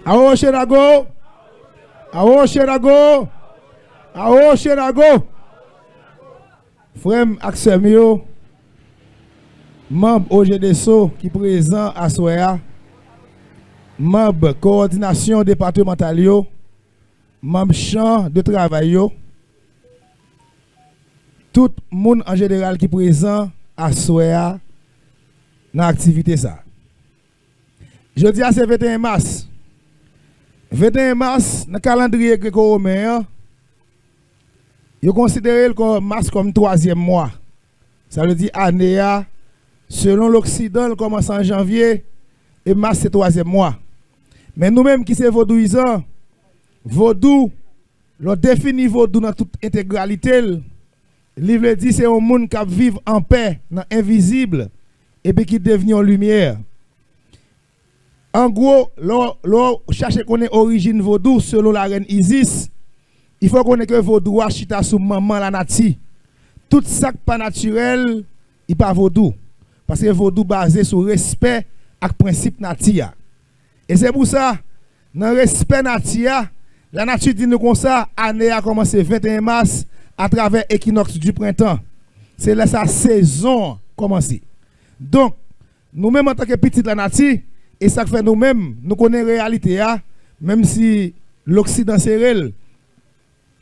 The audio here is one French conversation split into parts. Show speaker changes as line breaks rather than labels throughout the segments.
Awo Shenago. Awo Shenago. Awo Shenago. Frère Axemio, membre OGDSO qui présent à Soya, membre coordination départementale, membre champ de travail, tout le monde en général qui présent à Soya dans l'activité ça. Je dis à ce 21 mars. 21 mars, dans le calendrier gréco-romain, vous considérez le mars comme 3e mois. Ça veut dire année, selon l'Occident, commence en janvier et mars c'est 3e mois. Mais nous-mêmes qui sommes vaudouisants, vaudou, l'on définit vaudou dans toute intégralité. Le livre dit c'est un monde qui vit en paix, dans l'invisible, et puis qui devient en lumière. En gros, l'on cherche à connaître l'origine vaudou selon la reine Isis. Il faut qu'on ait que vaudou a chita sous maman la nati. Tout ça pas naturel, il pas vaudou. Parce que vaudou basé sur respect et principe natia. Et c'est pour ça, dans le respect natia, la nature dit nous comme ça, année a commencé 21 mars à travers l'équinoxe du printemps. C'est là sa saison commencé. Donc, nous-mêmes en tant que petite la nature, et ça fait nous-mêmes, nous connaissons la réalité, même si l'Occident c'est réel.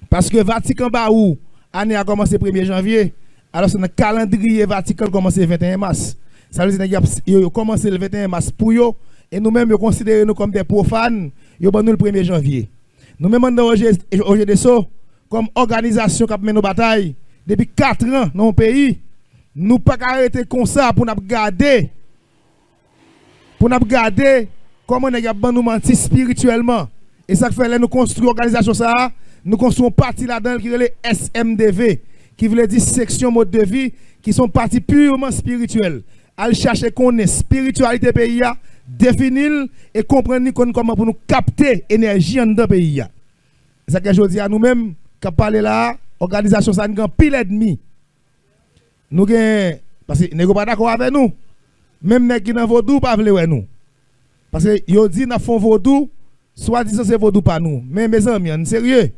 Parce que Vatican Baou, année a commencé 1er janvier, alors c'est le calendrier Vatican commencé le 21 mars. Ça veut dire qu'il a commencé le 21 mars pour eux, et nous-mêmes nous considérons nous comme des profanes, ils ont nous le 1er janvier. Nous-mêmes dans OGDSO, comme organisation qui a mené nos batailles, depuis 4 ans dans le pays, nous ne pouvons pas arrêter comme ça pour nous garder. Pour nous garder comment nous mentir spirituellement. Et ça fait que nous construisons l'organisation ça. Nous construisons partie là-dedans qui est le SMDV, qui veut dire section mode de vie, qui sont parties purement spirituelles. Elle cherche qu'on ait spiritualité pays, définir et comprendre comment pour nous capter l'énergie dans le pays. C'est ça que je dis à nous-mêmes, qui parlons là, l'organisation ça nous pile ennemi. Nous parce que nous ne sommes pas d'accord avec nous. Même les qui dans vaudou pas vle nous. Parce que yo dit dans fond vaudou, soit disant c'est vaudou pas nous. Mais mes amis, en sérieux.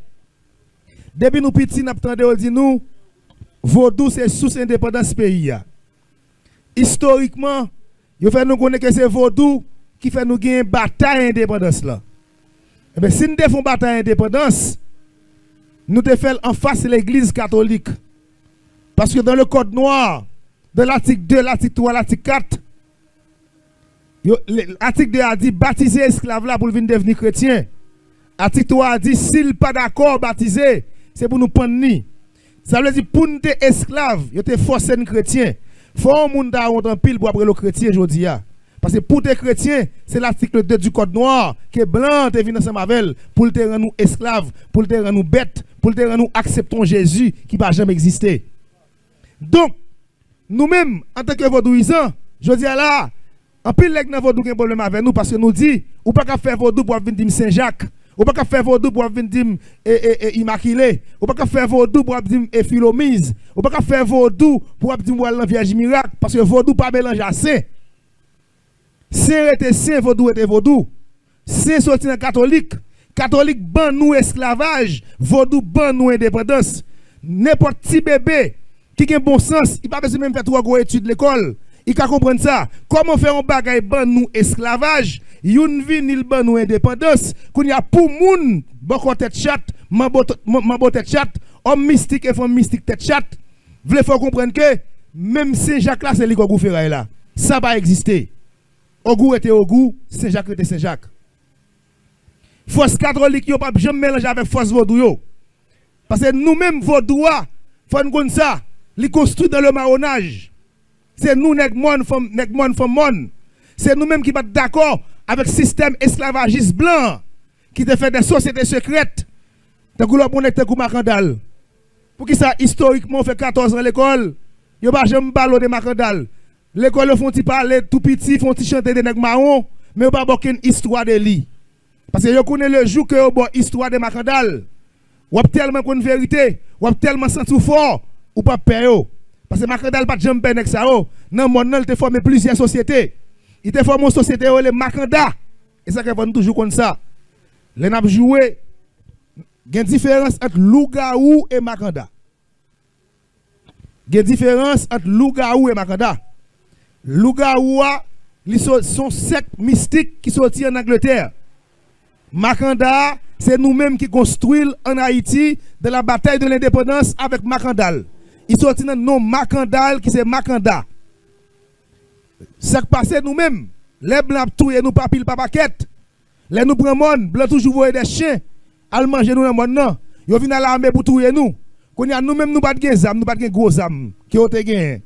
Depuis nous petits n'a entendu dit nous vaudou c'est sous indépendance pays. Historiquement, yo fait nous connaître que c'est vaudou qui fait nous gagner bataille indépendance là. Et bien si nous défendons bataille indépendance, nous te fait en face l'église catholique. Parce que dans le code noir, de l'article 2, l'article 3, l'article 4, l'article 2 a dit baptiser esclave là pour venir devenir chrétien. L'article 3 a dit s'il pas d'accord baptiser, c'est pour nous prendre. Ça veut dire pour nous être esclave, vous êtes forcé de chrétien. Faut un monde en pile pour après le chrétien aujourd'hui. Parce que pour les chrétiens, c'est l'article 2 du code noir qui est blanc, te vient ensemble avec pour te rendre nous esclaves, pour te rendre nous bêtes, pour te rendre nous acceptons Jésus qui va jamais exister. Donc, nous-mêmes, en tant que vaudouisants, je dis là, en pile les gens vaudou qui ont un problème avec nous parce que nous dit, ou pas qu'à faire vaudou pour venir dire Saint-Jacques, ou pas qu'à faire vaudou pour venir dire Immaculée, ou pas qu'à faire vaudou pour dire Philomise, ou pas qu'à faire vaudou pour dire la Vierge miracle, parce que vaudou pas mélange à saint. Saint était saint, vaudou était vaudou. Saint sorti dans catholique, catholique ban nous esclavage, vaudou ban nous indépendance. N'importe qui bébé qui a un bon sens, il n'a pas besoin même faire 3 grosses études de l'école. Il peut comprendre ça. Comment faire un bagage ban nous esclavage, une vie ni ban nous indépendance, qu'on y a pour moun, bon tête chat, mambo tête chat, homme mystique et femme mystique tête chat. Vous voulez faire comprendre que même Saint-Jacques là, c'est lui qui a fait là. Ça va exister. Ogou était Ogou, Saint-Jacques était Saint-Jacques. Force catholique, il n'y a pas jamais mélanger avec force vaudou. Parce que nous-mêmes, vaudou, faut nous connaître ça. Li construit dans le marronnage. C'est nous, nèg mon femme. C'est nous-mêmes qui sommes d'accord avec le système esclavagiste blanc qui te fait des sociétés secrètes. Te kou l'on te kou Macandal. Pour qui ça, historiquement, fait 14 ans à l'école, yo pas jamais ballon de Macandal. L'école font-ils parler tout petit, font-ils chanter des nèg marron, mais yo pas aucune histoire de lui. Parce que yo connaît le jour que yo bon histoire de Macandal. Ou tellement qu'on vérité, ou tellement senti fort. Ou pas peur. Parce que Macandal pas jamais peur ça. Dans le monde, il a formé plusieurs sociétés. Il a formé une société, le Macanda. Et ça qu'on toujours comme ça. Les n'a joué. Il y a une différence entre Lougaou et Makanda. Il y a une différence entre Lougaou et Makanda. Lougaou, sont sectes mystiques qui sortent en Angleterre. Makanda, c'est nous-mêmes qui construisons en Haïti de la bataille de l'indépendance avec Makandal. Ils sortent dans le nom Makandal qui c'est Makanda. Ça qui passe nous-mêmes. Les blancs touillent nous pas pile pas paquette. Les nous prenons blancs toujours voyer des chiens. Al manger nous dans monde non. Yo vinn à l'armée pour touyer nous. Qu'on y a nous-mêmes nous pas de zam, nous pas de gros zam qui ont gagné.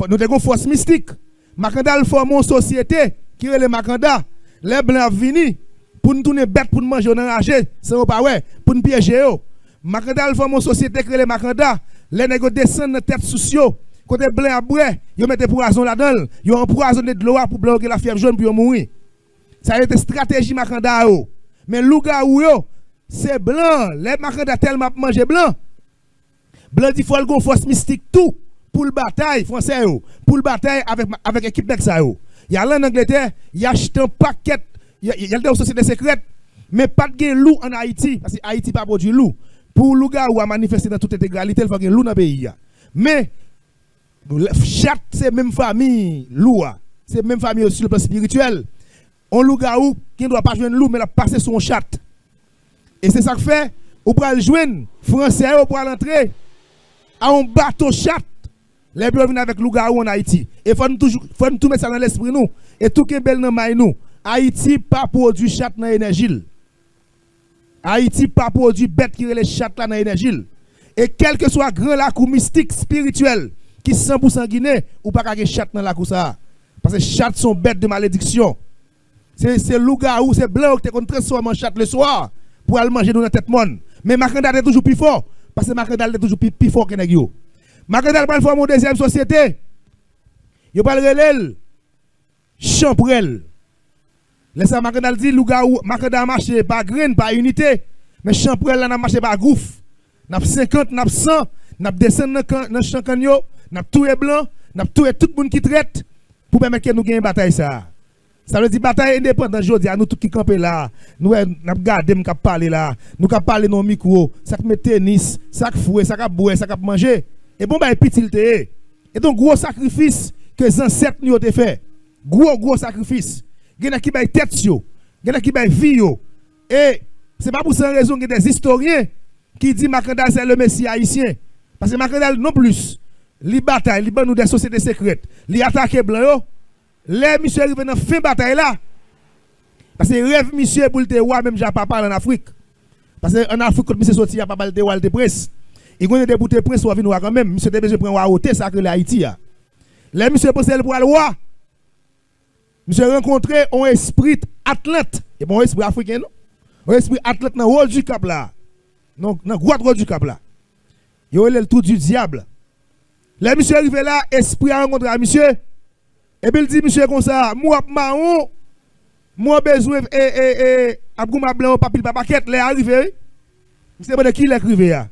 Nous avons une force mystique. Makandal forme une société qui est le Makanda. Les blancs viennent pour nous tourner bête pour nous manger dans la c'est pas ouais pour nous piéger yo. Makanda forme une société qui est le Makanda. Les nègres descendent dans tête sociaux. Côté blanc à boire, ils mettent poison là-dedans, ils ont empoisonné de l'eau pour bloquer la fièvre jaune pour mourir. Ça a été stratégie Makanda yo. Mais Lougaou yo, c'est blanc, les Makanda tellement manger blanc. Blanc dit faut le force mystique tout pour le bataille français yo, pour le bataille avec équipe d'exa yo. Il y a là en Angleterre, il y a acheté un paquet, il y a des sociétés secrètes, mais pas de loup en Haïti parce que Haïti pas produit loup. Pour Lougaou a manifester dans toute intégralité, il faut que loup dans le pays. Mais chat c'est même famille loup, c'est même famille aussi le plan spirituel. On Lougaou qui ne doit pas jouer loup mais la passer son chat. Et c'est ça que fait, ou pour le joindre français ou pour l'entrer à un bateau chat. Les blancs viennent avec Lougaou en Haïti. Et faut nous tout mettre ça dans l'esprit nous et tout qui est belle dans maille nous. Haïti pas produit chat dans l'énergie. Haïti pas produit bête qui relève chat là dans l'énergie. Et quel que soit grand lac ou mystique spirituel qui 100% Guinée ou pas qu'à chat dans la ça. Parce que chat sont bêtes de malédiction. C'est Lougaou, c'est blanc qui te transforme en chat le soir pour aller manger dans la tête monde. Mais Makanda est toujours plus fort parce que Makanda est toujours plus fort que Negio. Makanda va former une deuxième société. Il va le relève Champrel. Laissez Makanda dit Lougaou, Makanda marché par graine, par unité, mais Champrel là n'a marché par gouffre. N'a 50, n'a 100, n'a descend dans champ canyo, n'a tout est blanc, n'a tout est tout le monde qui traite pour permettre que nous gagnions bataille ça. Ça veut dire bataille indépendante aujourd'hui, nous tous qui campons là, nous avons gardé, nous avons parlé là, nous avons parlé dans le micro, ça met tennis, ça fouet, ça boire, ça manger. Et bon, bah, petit et donc, gros sacrifice que les ancêtres nous ont fait. Gros sacrifice. Il y en a qui baillent tête, il y en a qui baillent vie. Et ce n'est pas pour cette raison qu'il y a des historiens qui disent que Makanda c'est le Messie haïtien. Parce que Makanda non plus, il bataille, il bat nous des sociétés secrètes, il attaque blanc. Les monsieur arrivent dans la fin bataille là. Parce que rêve monsieur pour le roi même j'ai pas parlé en Afrique. Parce qu'en Afrique quand monsieur sorti il y a pas mal de roi de presse. Il connaît des bouteilles prince ou venir roi quand même, monsieur a besoin prendre roi hôtel ça que l'Haïti a. Les monsieur pensent pour le roi. Monsieur rencontré un esprit athlète. Et bon esprit africain non. Un esprit athlète dans le haut du cap là. Donc dans droite haut du cap là. Il a le tout du diable. Les monsieur arrivé là, esprit a rencontré à monsieur. Et puis il dit, monsieur, comme ça, moi, marron, moi, besoin, abgouma blanc, papil, papaquette, les arrivé. Monsieur, de qui l'écrivé?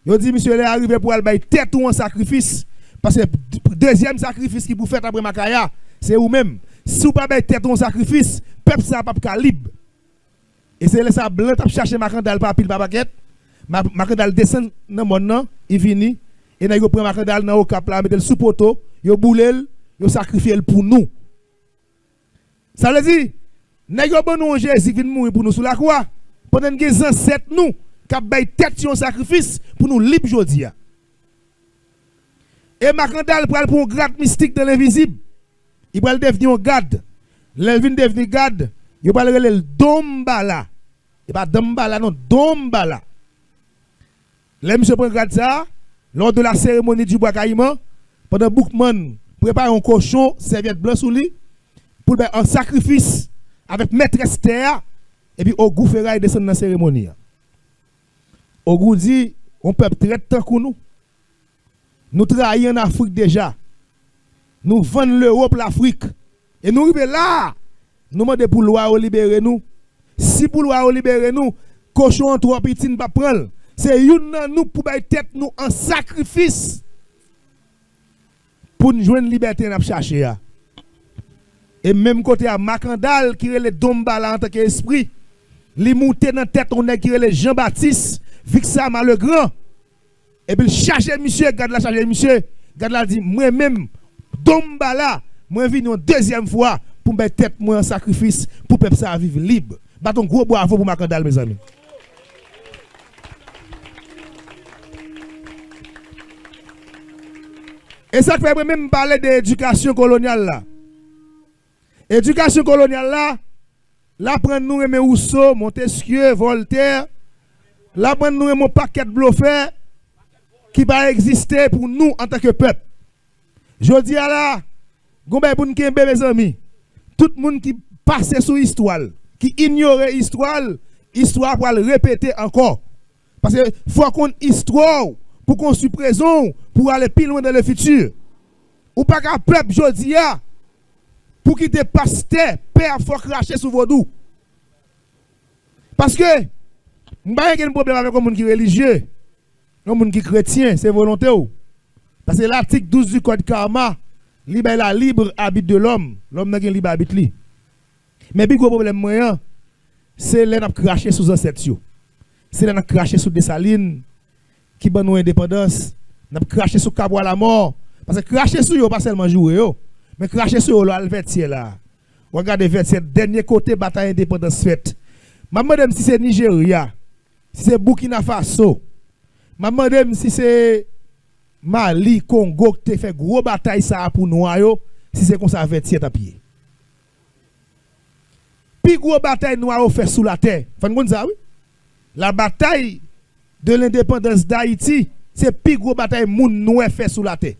Il dit, monsieur, les arrivé pour aller tête ou en sacrifice. Parce que le deuxième sacrifice qui vous fait après Makaya, c'est vous-même. Si vous ne faites pas tête ou en sacrifice, peuple, ça n'a pas libre. Et c'est là, ça blanc, tu cherché Makandal, papil, papaquette. Makandal descend dans le monde, il vient, et il prend Makandal dans le cap là, met le sous poteau, il boule. Yo sacrifié pour nous. Ça veut dire, nèg yo bon Jésus vient mourir pour nous sur la croix. Pendant que les ancêtres nous qui bay tête sur un sacrifice pour nous libre jodi. Et Makandal pral pour un grade mystique dans l'invisible. Il va devenir un garde. L'elvin devenir garde, il va le Dombala. Et pas Dombala non, Dombala. Les monsieur prend garde ça lors de la cérémonie du bois caïman pendant Boukman prépare un cochon, serviette blanche sous lui, pour un sacrifice avec maîtresse terre, et puis au goût ferraille descend dans la cérémonie. Au goût dit, on peut traiter tant que nous. Nous travaillons en Afrique déjà. Nous vendons l'Europe, l'Afrique. Et nous arrivons là. Nous demandons pour loi libérer nous. Si pour loi libérer nous, cochon trois petits ne pas prendre. C'est une nous pour mettre tête nous en sacrifice. Pour nous jouer une liberté, nous chercher. Et même côté à Macandal qui est le Dombala en tant qu'esprit, li monté dans tête on est qui est le Jean-Baptiste, Vixama le grand. Et puis charger monsieur, garde la charger monsieur, garde la dit moi même Dombala, moi vinn une deuxième fois pour mettre tête moi en sacrifice pour peuple ça vivre libre. Bâton gros bravo pour Macandal mes amis. Et ça fait même parler d'éducation coloniale là. Éducation coloniale là, là prend nous aimer Rousseau, Montesquieu, Voltaire, là prend nous aimer paquet de bluffé qui va exister pour nous en tant que peuple. Je dis à là, gombe pour nous mes amis, tout le monde qui passe sur l'histoire, qui ignore l'histoire, l'histoire pour le répéter encore. Parce que faut qu'on histoire pour qu'on soit présent pour aller plus loin dans le futur. Ou pas qu'un peuple jodi a pour quitter pasteur, père faut cracher sur vos doux. Parce que m'pa un problème avec un monde qui est religieux, un monde qui est chrétien, c'est volontaire. Parce que l'article 12 du code karma, la libre habit de l'homme, l'homme n'a pas libre habit li. Mais le gros problème moyen, c'est là n'a craché sous ancêtres. C'est là n'a craché sous Dessalines qui ban nous indépendance, n'a craché sur Cabral la mort parce que cracher sur yo pas seulement jouer yo, mais cracher sur le Vertier là. Regardez Vertier dernier côté bataille indépendance faite. Madame si c'est Nigeria, si c'est Burkina Faso, madame si c'est Mali, Congo qui fait gros bataille ça pour nous yo, si c'est comme ça Vertier à pied. Puis gros bataille noire fait sous la terre. Fan kon ça oui? La bataille de l'indépendance d'Haïti, c'est plus gros bataille moun nou fait sous la terre.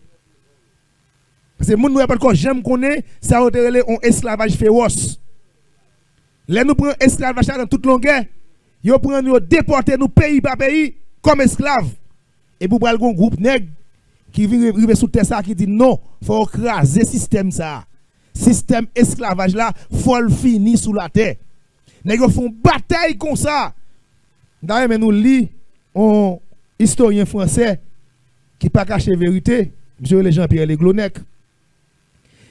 Parce que moun nou pas encore j'aime connaît ça a été un esclavage féroce. Là nous prenons esclavage dans toute longueur, yo prend nous déporter nous pays par pays comme esclaves. Et pour pral gon groupe nèg qui vient river sous terre ça qui dit non, faut craser système ça. Système esclavage là, faut le finir sous la terre. Nèg font bataille comme ça. D'ailleurs nous lit un historien français qui pas caché vérité, M. Jean-Pierre Leglonec.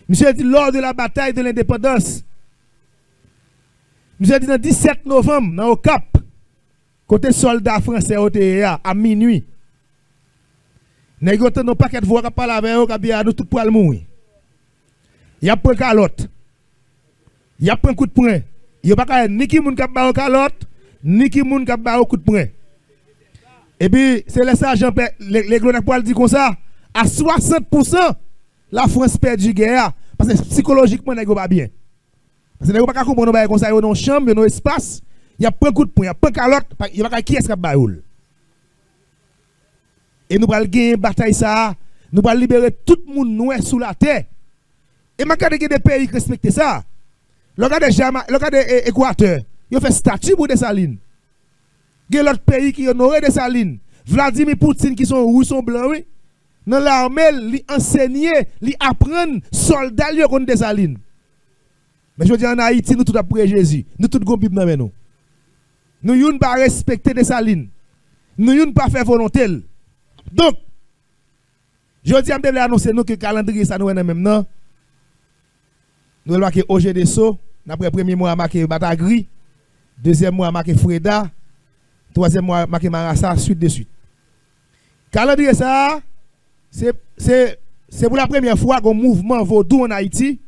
Monsieur dit lors de la bataille de l'indépendance, monsieur dit le 17 novembre, dans le Cap, côté soldats français à minuit, négocié nos paquets de voix qui parlent avec eux, qui bien tout pour le mourir. Il y a pas de calotte, il y a pas de coup de poing, il n'y a pas ni qui moun qui ba calotte, ni qui moun qui ba coup de poing. Et puis, c'est le sergent, les Glonec pour dire comme ça, à 60%, la France perd du guerre, parce que psychologiquement, elle n'est pas bien. Parce que elle n'est pas comprendre comme ça, dans une chambre, dans un espace, il y a pas de coup de poing, il n'y a pas de calotte, il n'y a pas qui est-ce qui a et nous allons gagner une bataille, ça, nous allons libérer tout le monde nous sous la terre. Et je regarde des pays qui respectent ça. Regardez l'Équateur, ils fait statut pour Dessalines. Il y a l'autre pays qui honoré Dessalines. Vladimir Poutine qui sont rouges, sont blancs, oui. Dans l'armée, ils enseignent, ils apprennent soldats contre Dessalines. Mais je dis en Haïti, nous tout après Jésus. Nous tout gon Bible dans nous. Nous ne pas respecter Dessalines. Nous ne pas faire volonté. Donc, je dis à me annoncer nous que le calendrier ça nous est même non. Nous allons marquer OGDSO, après premier mois marqué Batagri, deuxième mois marqué Freda, troisième mois marqué Marassa, suite de suite. Calendrier ça, c'est pour la première fois qu'un mouvement vaudou en Haïti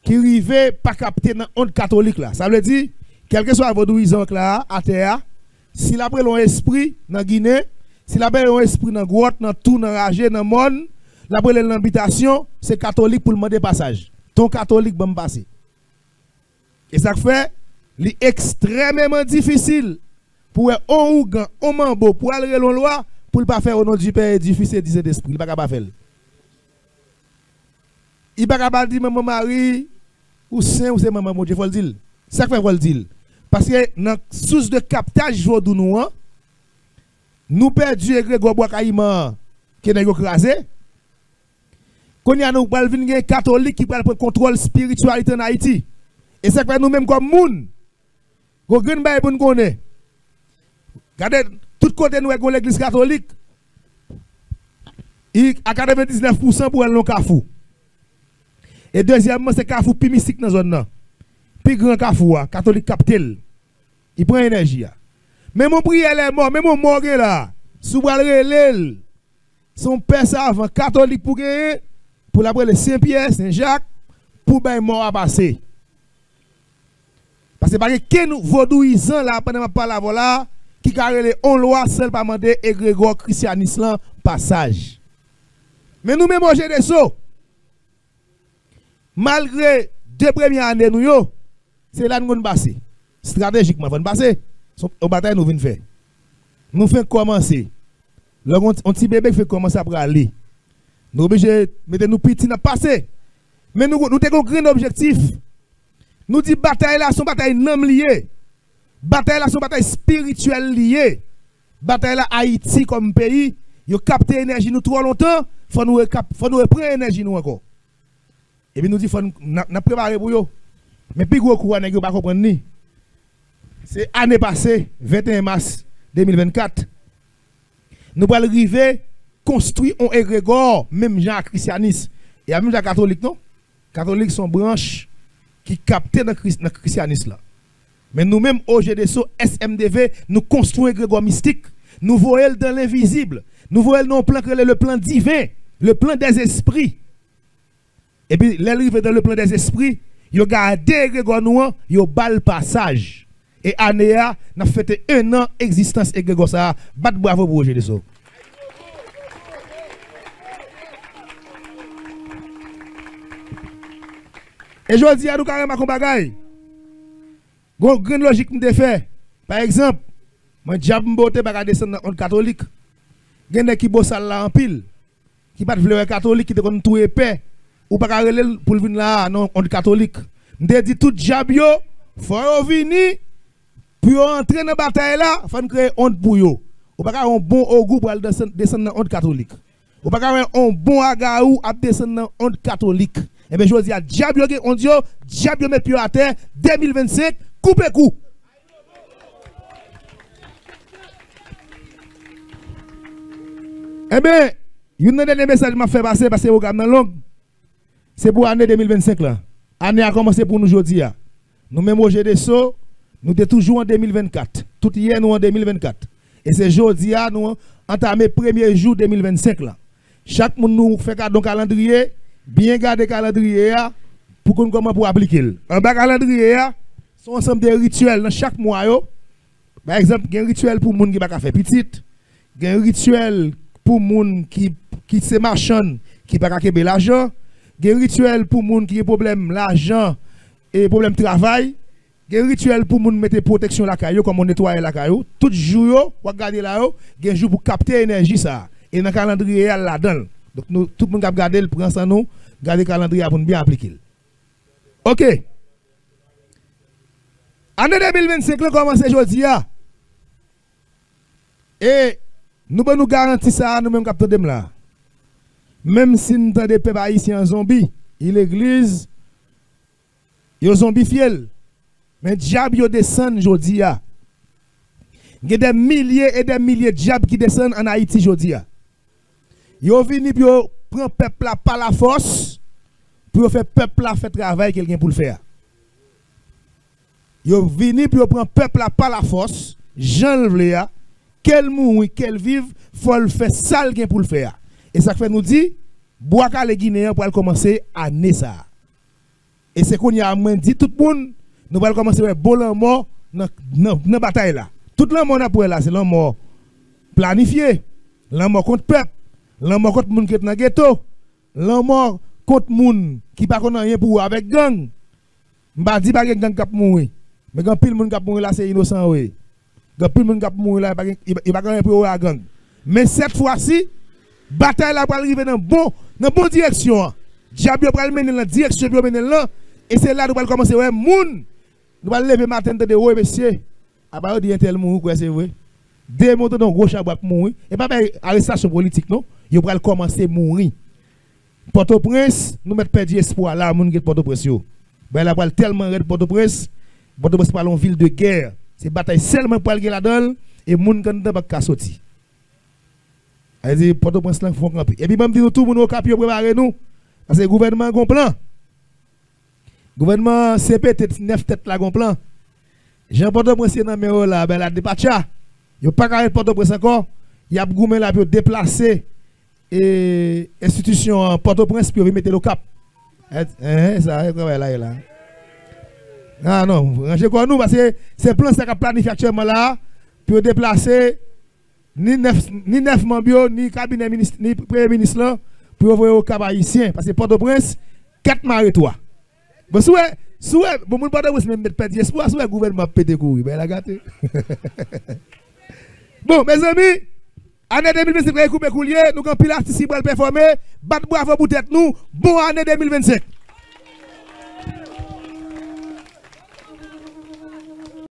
qui arrive pas capter dans honte catholique là. Ça veut dire, quel que soit vaudouisant là, à terre, s'il a pris l'esprit dans Guinée, s'il a pris l'esprit dans grotte, dans tout, dans ragé, dans monde, la pris l'habitation, c'est catholique pour le demander passage. Ton catholique va me passer. Et ça fait, c'est extrêmement difficile pour un Ougan, un Mambo, pour aller à la loi, pour ne pas faire au nom du Père et du Fils et du Saint-Esprit. Il ne peut pas faire. Il ne peut pas dire maman Marie, ou Saint, ou c'est maman Dieu, il faut le dire. C'est ça qu'il faut le dire. Parce que dans la source de captage de nous, nous perdons Grégoire Boakaïma qui est écrasé. Quand il y a nous un catholique qui prend le contrôle spiritualité en Haïti. Et c'est que nous-mêmes comme moun, nous avons nous connaître. Regardez, tout côté nous avons l'église catholique. À 99% pour elle non kafou. Et deuxièmement, c'est Carrefour plus mystique dans la zone. Plus grand Carrefour, catholique captel. Il prend énergie. Mais mon prière est mort, mais mon mort est là. Sous le son père savant catholique pour gagner, pour l'après Saint-Pierre, Saint-Jacques, pour ben mort à passer. Parce que parce que nous vaudouisons là pendant ma parole voilà qui carré on loi seul pas demander et Grégor christianisme passage. Mais nous même au GDSO malgré deux premières années nous yo c'est là nous allons passer. Stratégiquement nous passer au bataille nous venons faire. Nous faisons commencer. Là on petit bébé fait commencer à aller. Nous obligés mettre nous petit n'a passer. Mais nous avons un grand objectif. Nous disons bataille là, son bataille non liée. Bataille là, son bataille spirituelle liée. Bataille là, Haïti comme pays, il capte énergie nous trop longtemps, faut nous reprendre énergie nous encore. Et puis nous disons, faut nous préparer pour eux. Mais puis gros coup, on ne pas comprendre ni. C'est année passée, 21 mars 2024. Nous allons arriver construire un égrégore, même Jean christianisme. Et même Jean catholique, non? Catholiques sont branches qui captent dans le christianisme. Mais nous-mêmes, au GDSO, SMDV, nous construisons un égrégore mystique. Nous voyons dans l'invisible. Nous voyons dans le plan divin, le plan des esprits. Et puis, l'arrivée dans le plan des esprits, ils ont gardé l'égrégore noir, ils ont bal le passage. Et Anéa, nous avons fait 1 an d'existence égrégore ça. Bat bravo pour GDSO. Et je dis à nous carrément comme bagaille. Grande logique me fait. Par exemple, moi diable m'bote pas descendre en catholique. Gen qui bossal là en pile. Qui pas vle catholique qui te kon tout épais ou pas relève pour venir là non on catholique. Me dit tout diable yo faut venir pour entrer dans bataille là, faut créer honte pour yo. Ou pas un bon au groupe pour descendre dans honte catholique. Ou pas un bon agaou à descendre dans honte catholique. Et bien, je dis à diable, on dit, diable, met pied à terre, 2025, coupe coup. Eh bien, il y a un message que m'a fait passer parce que vous avez long. C'est pour l'année 2025 là. L'année a commencé pour nous aujourd'hui. Nous même au GDSO, nous sommes toujours en 2024. Tout hier, nous en 2024. Et c'est aujourd'hui, nous entamé le premier jour 2025 là. Chaque monde nous fait un calendrier. Bien garder le calendrier pour qu'on comment pour appliquer. Un bas calendrier sont ensemble de rituels dans chaque mois yo. Par exemple, il y a un rituel pour moun qui pas faire petite, il y a un rituel pour moun qui se marchand qui pas kebe l'argent, il y a un rituel pour moun qui a problème l'argent et problème travail, il y a un rituel pour moun mettre protection la caillou comme on nettoyer la caillou. Tout jour yo, ou regarder là yo, il y a un jour pour capter énergie ça et dans calendrier là-dedans. Donc nous, tout le monde a gardé le prend ça nous, garder le calendrier pour bien appliquer. OK. Année 2025 là commence aujourd'hui. Et nous nous garantir ça nous même capteur de là. Même si nous avons des peuples haïtiens zombies, l'église yo zombie fiel. Mais diable yo descend aujourd'hui. Il y a des milliers et des milliers de diables qui descendent en Haïti aujourd'hui. Yo vini pour prendre peuple là par la force pour faire peuple là faire travail quelqu'un pour le faire. Yo vini pour prendre peuple là par la force, Jean le vle a, quel mouri, quel vive, faut le faire ça quelqu'un pour le faire. Et ça fait nous dit boaka les Guinéens pour commencer année ça. Et c'est qu'on y a dit tout le monde nous allons commencer à bon mort dans bataille là. Tout le monde a pour là c'est l'amour planifié, l'amour contre peuple. L'amour contre moun qui est dans le ghetto, l'amour contre moun qui pas connaît rien pour avec gang. M'pa dit pas gang k'ap mourir. Mais quand pile moun k'ap mourir là c'est innocent oui. Quand pile moun k'ap mourir là il pas connaît pour à gang. Mais cette fois-ci, bataille là va arriver dans bonne direction. Diable va mener dans la direction pour mener là et c'est là nous allons commencer ouais moun. Nous allons lever matin de ouais monsieur. A pas dire tel mourir quoi c'est vrai. Démonter dans gros chabot mourir et pas arrestation politique non. Yo pral commencer à mourir. Port-au-Prince, nous mettons perdu espoir là, moun qui Port-au-Prince yo. Ben la pral tellement red Port-au-Prince, Port-au-Prince pas une ville de guerre. C'est bataille seulement pour aller là-dedans et moun candidat pas ka sorti. Elle dit Port-au-Prince là font camper. Et puis même dit tout moun au cap yo préparer nous parce que le gouvernement gon plan. Gouvernement CP 9 têtes là gon plan. Jean Port-au-Prince dans mais là ben la dépacha. Yo pas carré Port-au-Prince encore. Y a goumé là pour déplacer et institution Port-au-Prince pour mettre le cap. Ça là. Ah non, rangez quoi nous parce que c'est plan ça qu'a planifié actuellement là pour déplacer ni neuf membres ni cabinet ministre ni premier ministre là pour envoyer au cap haïtien parce que Port-au-Prince 4 marées 3. Bon souhait bon mon Port-au-Prince même mettre perdre espoir souhait gouvernement pété courir ben la gâté. Bon mes amis, année 2025 couper coulier nous avons pile artiste pour performer battre bravo pour tête nous bon année 2025.